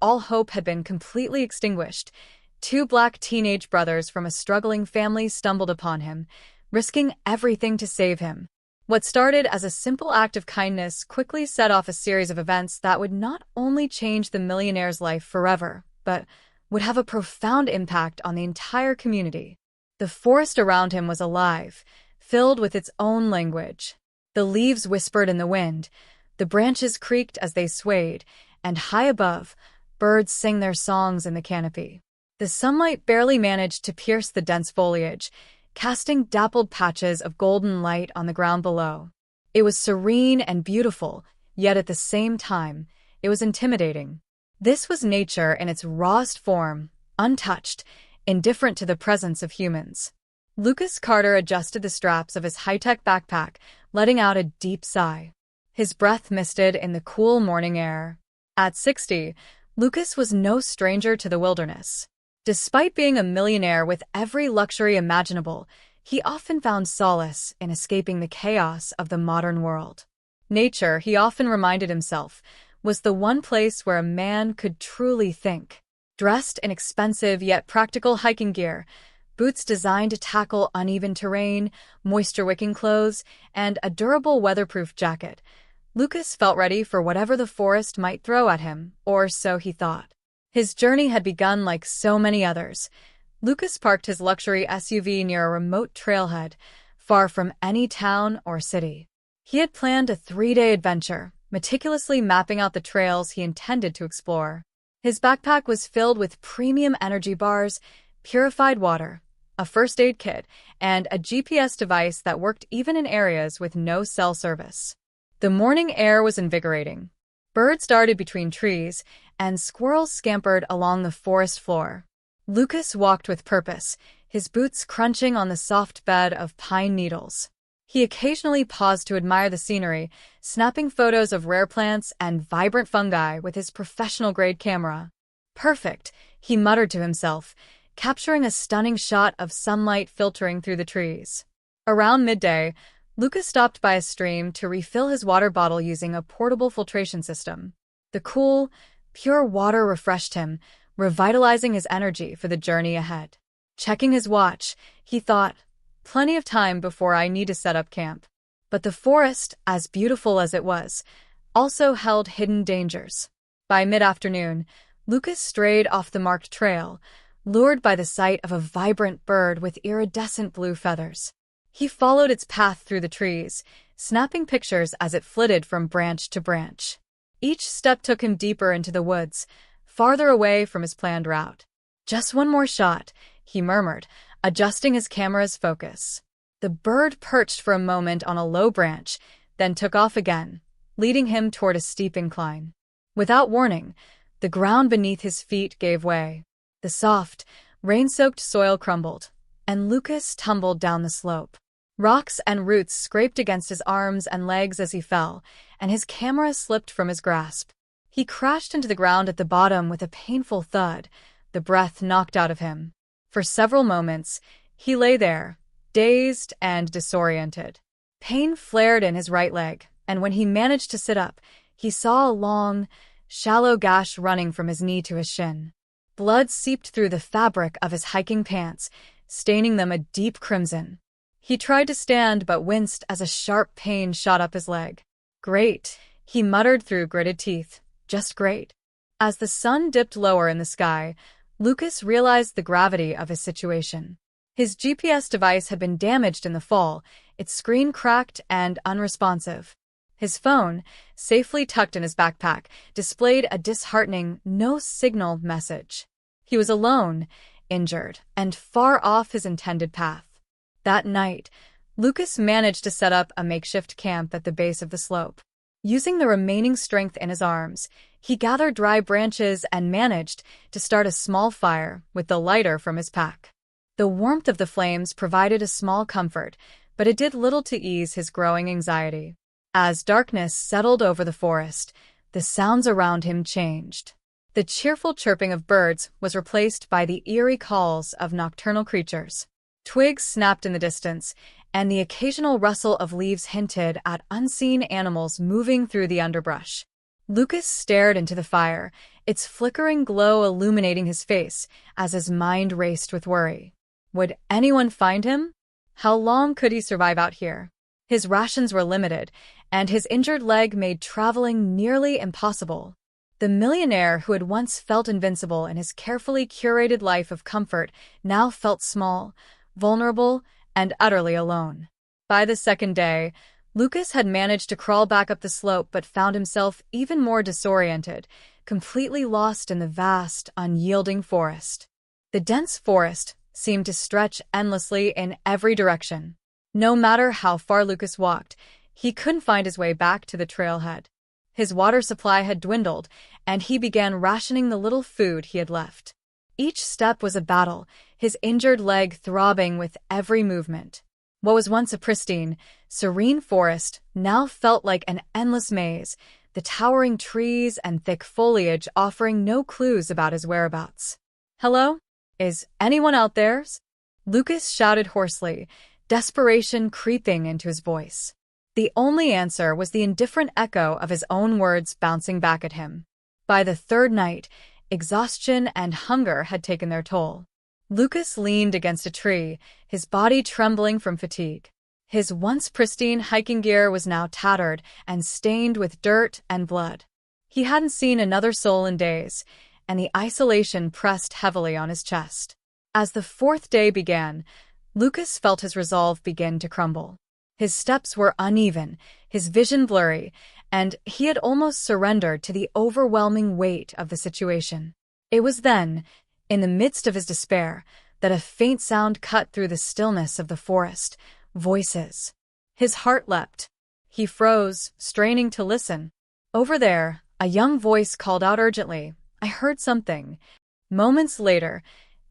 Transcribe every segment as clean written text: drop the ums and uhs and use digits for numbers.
all hope had been completely extinguished, two black teenage brothers from a struggling family stumbled upon him, risking everything to save him. What started as a simple act of kindness quickly set off a series of events that would not only change the millionaire's life forever, but would have a profound impact on the entire community. The forest around him was alive, filled with its own language. The leaves whispered in the wind, the branches creaked as they swayed, and high above, birds sang their songs in the canopy. The sunlight barely managed to pierce the dense foliage, casting dappled patches of golden light on the ground below. It was serene and beautiful, yet at the same time, it was intimidating. This was nature in its rawest form, untouched, indifferent to the presence of humans. Lucas Carter adjusted the straps of his high-tech backpack, letting out a deep sigh. His breath misted in the cool morning air. At 60, Lucas was no stranger to the wilderness. Despite being a millionaire with every luxury imaginable, he often found solace in escaping the chaos of the modern world. Nature, he often reminded himself, was the one place where a man could truly think. Dressed in expensive yet practical hiking gear, boots designed to tackle uneven terrain, moisture-wicking clothes, and a durable weatherproof jacket, Lucas felt ready for whatever the forest might throw at him, or so he thought. His journey had begun like so many others. Lucas parked his luxury SUV near a remote trailhead, far from any town or city. He had planned a 3-day adventure, meticulously mapping out the trails he intended to explore. His backpack was filled with premium energy bars, purified water, a first aid kit, and a GPS device that worked even in areas with no cell service. The morning air was invigorating. Birds darted between trees, and squirrels scampered along the forest floor. Lucas walked with purpose, his boots crunching on the soft bed of pine needles. He occasionally paused to admire the scenery, snapping photos of rare plants and vibrant fungi with his professional-grade camera. Perfect, he muttered to himself, capturing a stunning shot of sunlight filtering through the trees. Around midday, Lucas stopped by a stream to refill his water bottle using a portable filtration system. The cool, pure water refreshed him, revitalizing his energy for the journey ahead. Checking his watch, he thought, plenty of time before I need to set up camp. But the forest, as beautiful as it was, also held hidden dangers. By mid-afternoon, Lucas strayed off the marked trail, lured by the sight of a vibrant bird with iridescent blue feathers. He followed its path through the trees, snapping pictures as it flitted from branch to branch. Each step took him deeper into the woods, farther away from his planned route. Just one more shot, he murmured, adjusting his camera's focus. The bird perched for a moment on a low branch, then took off again, leading him toward a steep incline. Without warning, the ground beneath his feet gave way. The soft, rain-soaked soil crumbled, and Lucas tumbled down the slope. Rocks and roots scraped against his arms and legs as he fell, and his camera slipped from his grasp. He crashed into the ground at the bottom with a painful thud, the breath knocked out of him. For several moments, he lay there, dazed and disoriented. Pain flared in his right leg, and when he managed to sit up, he saw a long, shallow gash running from his knee to his shin. Blood seeped through the fabric of his hiking pants, staining them a deep crimson. He tried to stand but winced as a sharp pain shot up his leg. Great, he muttered through gritted teeth. Just great. As the sun dipped lower in the sky, Lucas realized the gravity of his situation. His GPS device had been damaged in the fall, its screen cracked and unresponsive. His phone, safely tucked in his backpack, displayed a disheartening no-signal message. He was alone, injured, and far off his intended path. That night, Lucas managed to set up a makeshift camp at the base of the slope. Using the remaining strength in his arms, he gathered dry branches and managed to start a small fire with the lighter from his pack. The warmth of the flames provided a small comfort, but it did little to ease his growing anxiety. As darkness settled over the forest, the sounds around him changed. The cheerful chirping of birds was replaced by the eerie calls of nocturnal creatures. Twigs snapped in the distance, and the occasional rustle of leaves hinted at unseen animals moving through the underbrush. Lucas stared into the fire, its flickering glow illuminating his face as his mind raced with worry. Would anyone find him? How long could he survive out here? His rations were limited, and his injured leg made traveling nearly impossible. The millionaire who had once felt invincible in his carefully curated life of comfort now felt small, vulnerable, and utterly alone. By the second day, Lucas had managed to crawl back up the slope but found himself even more disoriented, completely lost in the vast, unyielding forest. The dense forest seemed to stretch endlessly in every direction. No matter how far Lucas walked, he couldn't find his way back to the trailhead. His water supply had dwindled, and he began rationing the little food he had left. Each step was a battle, his injured leg throbbing with every movement. What was once a pristine, serene forest now felt like an endless maze, the towering trees and thick foliage offering no clues about his whereabouts. "Hello? Is anyone out there?" Lucas shouted hoarsely, desperation creeping into his voice. The only answer was the indifferent echo of his own words bouncing back at him. By the third night, exhaustion and hunger had taken their toll. Lucas leaned against a tree, his body trembling from fatigue. His once pristine hiking gear was now tattered and stained with dirt and blood. He hadn't seen another soul in days, and the isolation pressed heavily on his chest. As the fourth day began, Lucas felt his resolve begin to crumble. His steps were uneven, his vision blurry, and he had almost surrendered to the overwhelming weight of the situation. It was then, in the midst of his despair, that a faint sound cut through the stillness of the forest. Voices. His heart leapt. He froze, straining to listen. Over there, a young voice called out urgently, "I heard something." Moments later,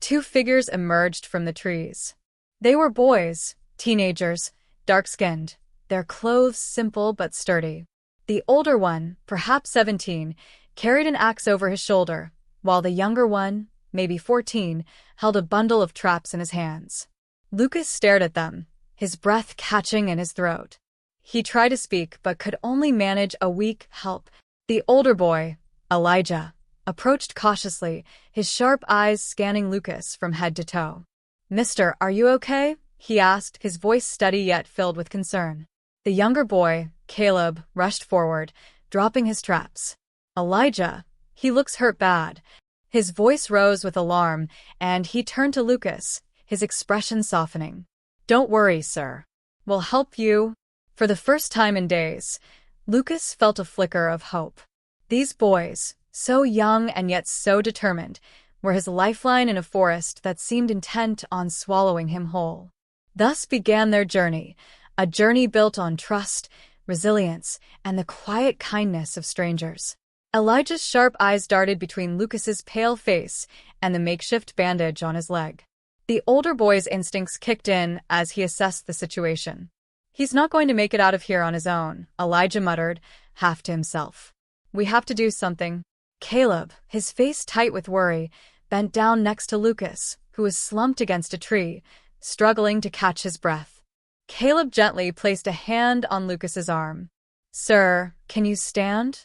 two figures emerged from the trees. They were boys, teenagers, dark-skinned, their clothes simple but sturdy. The older one, perhaps 17, carried an axe over his shoulder, while the younger one, maybe 14, held a bundle of traps in his hands. Lucas stared at them, his breath catching in his throat. He tried to speak but could only manage a weak "help." The older boy, Elijah, approached cautiously, his sharp eyes scanning Lucas from head to toe. "Mister, are you okay?" he asked, his voice steady yet filled with concern. The younger boy, Caleb, rushed forward, dropping his traps. "Elijah, he looks hurt bad." His voice rose with alarm, and he turned to Lucas, his expression softening. "Don't worry, sir. We'll help you." For the first time in days, Lucas felt a flicker of hope. These boys, so young and yet so determined, were his lifeline in a forest that seemed intent on swallowing him whole. Thus began their journey, a journey built on trust, resilience, and the quiet kindness of strangers. Elijah's sharp eyes darted between Lucas's pale face and the makeshift bandage on his leg. The older boy's instincts kicked in as he assessed the situation. "He's not going to make it out of here on his own," Elijah muttered, half to himself. "We have to do something." Caleb, his face tight with worry, bent down next to Lucas, who was slumped against a tree, struggling to catch his breath. Caleb gently placed a hand on Lucas's arm. "Sir, can you stand?"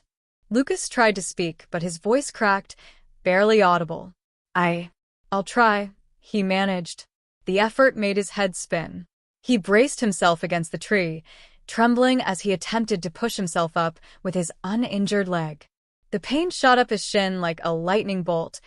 Lucas tried to speak, but his voice cracked, barely audible. I'll try," he managed. The effort made his head spin. He braced himself against the tree, trembling as he attempted to push himself up with his uninjured leg. The pain shot up his shin like a lightning bolt,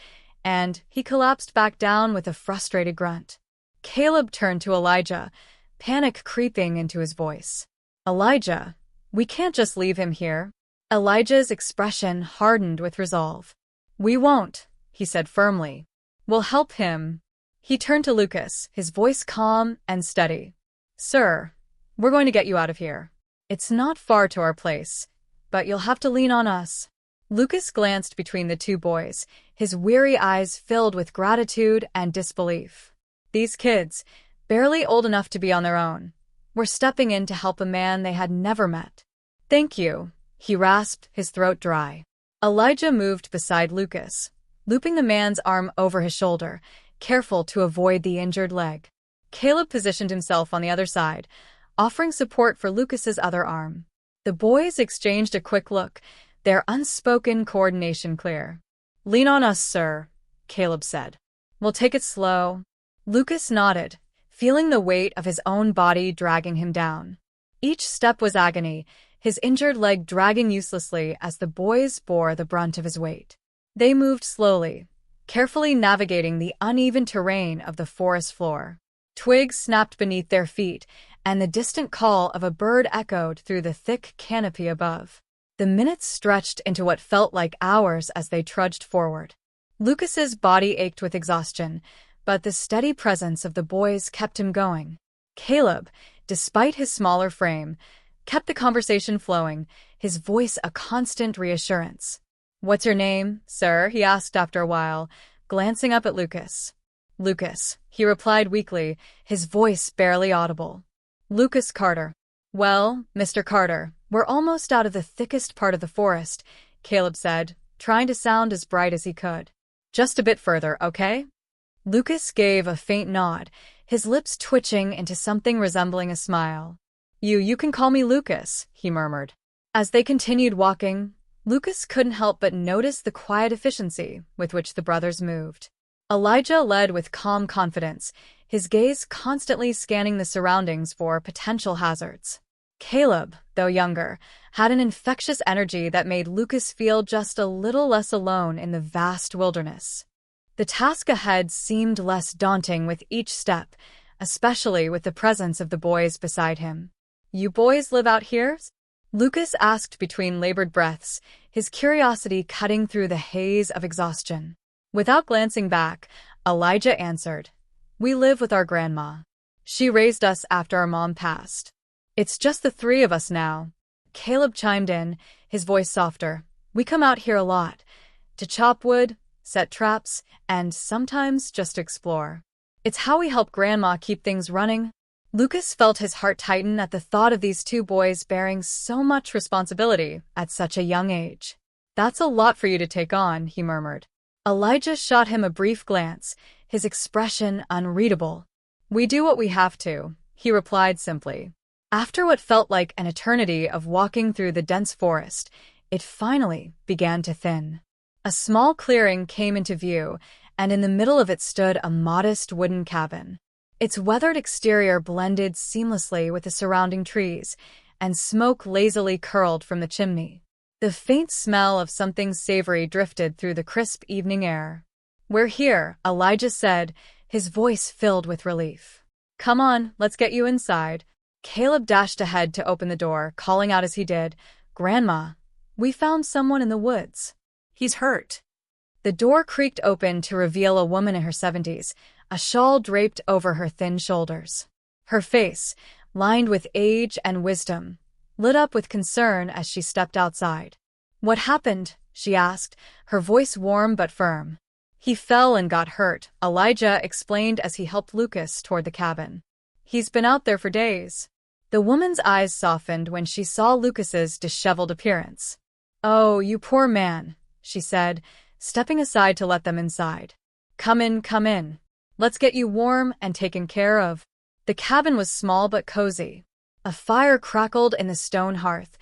and he collapsed back down with a frustrated grunt. Caleb turned to Elijah, panic creeping into his voice. "Elijah, we can't just leave him here." Elijah's expression hardened with resolve. "We won't," he said firmly. "We'll help him." He turned to Lucas, his voice calm and steady. "Sir, we're going to get you out of here. It's not far to our place, but you'll have to lean on us." Lucas glanced between the two boys, his weary eyes filled with gratitude and disbelief. These kids, barely old enough to be on their own, were stepping in to help a man they had never met. "Thank you," he rasped, his throat dry. Elijah moved beside Lucas, looping the man's arm over his shoulder, careful to avoid the injured leg. Caleb positioned himself on the other side, offering support for Lucas's other arm. The boys exchanged a quick look, their unspoken coordination clear. "Lean on us, sir," Caleb said. "We'll take it slow." Lucas nodded, feeling the weight of his own body dragging him down. Each step was agony, his injured leg dragging uselessly as the boys bore the brunt of his weight. They moved slowly, carefully navigating the uneven terrain of the forest floor. Twigs snapped beneath their feet, and the distant call of a bird echoed through the thick canopy above. The minutes stretched into what felt like hours as they trudged forward. Lucas's body ached with exhaustion, but the steady presence of the boys kept him going. Caleb, despite his smaller frame, kept the conversation flowing, his voice a constant reassurance. "What's your name, sir?" he asked after a while, glancing up at Lucas. "Lucas," he replied weakly, his voice barely audible. "Lucas Carter." "Well, Mr. Carter, we're almost out of the thickest part of the forest," Caleb said, trying to sound as bright as he could. "Just a bit further, okay?" Lucas gave a faint nod, his lips twitching into something resembling a smile. You can call me Lucas," he murmured. As they continued walking, Lucas couldn't help but notice the quiet efficiency with which the brothers moved. Elijah led with calm confidence, his gaze constantly scanning the surroundings for potential hazards. Caleb, though younger, had an infectious energy that made Lucas feel just a little less alone in the vast wilderness. The task ahead seemed less daunting with each step, especially with the presence of the boys beside him. "You boys live out here?" Lucas asked between labored breaths, his curiosity cutting through the haze of exhaustion. Without glancing back, Elijah answered, "We live with our grandma. She raised us after our mom passed. It's just the three of us now." Caleb chimed in, his voice softer. "We come out here a lot, to chop wood, set traps, and sometimes just explore. It's how we help Grandma keep things running." Lucas felt his heart tighten at the thought of these two boys bearing so much responsibility at such a young age. "That's a lot for you to take on," he murmured. Elijah shot him a brief glance, his expression unreadable. "We do what we have to," he replied simply. After what felt like an eternity of walking through the dense forest, it finally began to thin. A small clearing came into view, and in the middle of it stood a modest wooden cabin. Its weathered exterior blended seamlessly with the surrounding trees, and smoke lazily curled from the chimney. The faint smell of something savory drifted through the crisp evening air. "We're here," Elijah said, his voice filled with relief. "Come on, let's get you inside." Caleb dashed ahead to open the door, calling out as he did, "Grandma, we found someone in the woods. He's hurt." The door creaked open to reveal a woman in her 70s, a shawl draped over her thin shoulders. Her face, lined with age and wisdom, lit up with concern as she stepped outside. "What happened?" she asked, her voice warm but firm. "He fell and got hurt," Elijah explained as he helped Lucas toward the cabin. "He's been out there for days." The woman's eyes softened when she saw Lucas's disheveled appearance. "Oh, you poor man," she said, stepping aside to let them inside. Come in. Let's get you warm and taken care of." The cabin was small but cozy. A fire crackled in the stone hearth,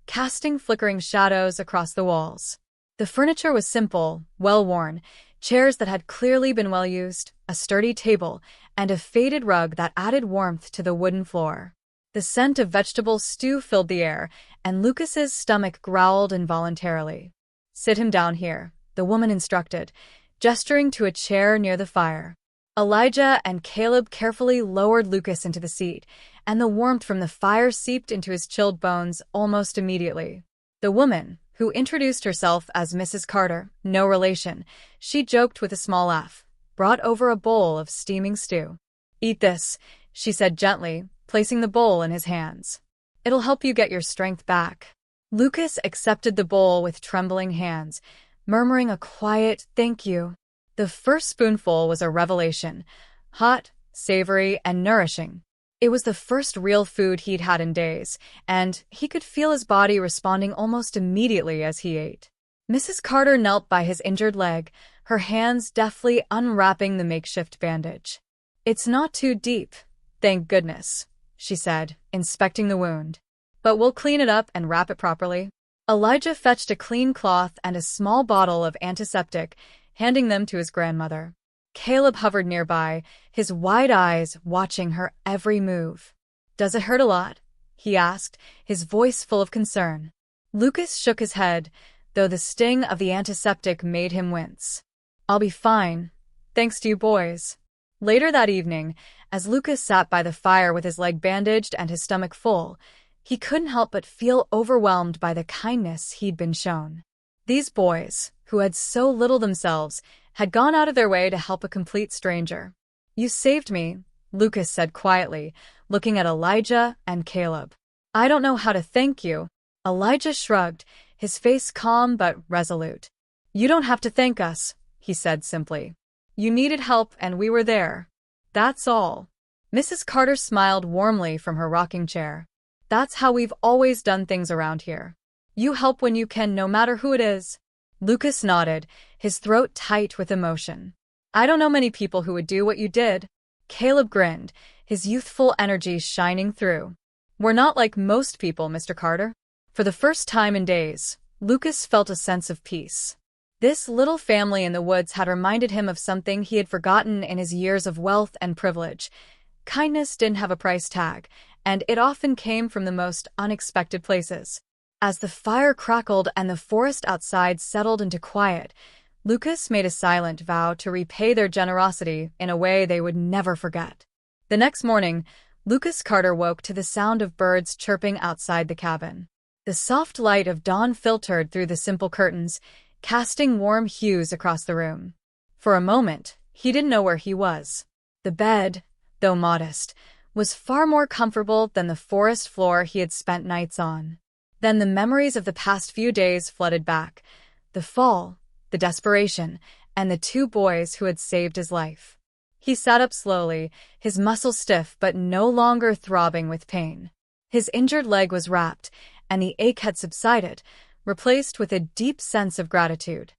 casting flickering shadows across the walls. The furniture was simple, well-worn, chairs that had clearly been well used, a sturdy table, and a faded rug that added warmth to the wooden floor. The scent of vegetable stew filled the air, and Lucas's stomach growled involuntarily. "Sit him down here," the woman instructed, gesturing to a chair near the fire. Elijah and Caleb carefully lowered Lucas into the seat, and the warmth from the fire seeped into his chilled bones almost immediately. The woman, who introduced herself as Mrs. Carter, no relation, she joked with a small laugh, brought over a bowl of steaming stew. "Eat this," she said gently, placing the bowl in his hands. "It'll help you get your strength back." Lucas accepted the bowl with trembling hands, murmuring a quiet "thank you." The first spoonful was a revelation, hot, savory, and nourishing. It was the first real food he'd had in days, and he could feel his body responding almost immediately as he ate. Mrs. Carter knelt by his injured leg, her hands deftly unwrapping the makeshift bandage. "It's not too deep, thank goodness," she said, inspecting the wound. "But we'll clean it up and wrap it properly." Elijah fetched a clean cloth and a small bottle of antiseptic, handing them to his grandmother. Caleb hovered nearby, his wide eyes watching her every move. "Does it hurt a lot?" he asked, his voice full of concern. Lucas shook his head, though the sting of the antiseptic made him wince. "I'll be fine, thanks to you boys." Later that evening, as Lucas sat by the fire with his leg bandaged and his stomach full, he couldn't help but feel overwhelmed by the kindness he'd been shown. These boys, who had so little themselves, had gone out of their way to help a complete stranger. "You saved me," Lucas said quietly, looking at Elijah and Caleb. "I don't know how to thank you." Elijah shrugged, his face calm but resolute. "You don't have to thank us," he said simply. "You needed help and we were there. That's all." Mrs. Carter smiled warmly from her rocking chair. "That's how we've always done things around here. You help when you can, no matter who it is." Lucas nodded, his throat tight with emotion. "I don't know many people who would do what you did." Caleb grinned, his youthful energy shining through. "We're not like most people, Mr. Carter." For the first time in days, Lucas felt a sense of peace. This little family in the woods had reminded him of something he had forgotten in his years of wealth and privilege. Kindness didn't have a price tag, and it often came from the most unexpected places. As the fire crackled and the forest outside settled into quiet, Lucas made a silent vow to repay their generosity in a way they would never forget. The next morning, Lucas Carter woke to the sound of birds chirping outside the cabin. The soft light of dawn filtered through the simple curtains, casting warm hues across the room. For a moment, he didn't know where he was. The bed, though modest, was far more comfortable than the forest floor he had spent nights on. Then the memories of the past few days flooded back. The fall, the desperation, and the two boys who had saved his life. He sat up slowly, his muscles stiff but no longer throbbing with pain. His injured leg was wrapped, and the ache had subsided, replaced with a deep sense of gratitude.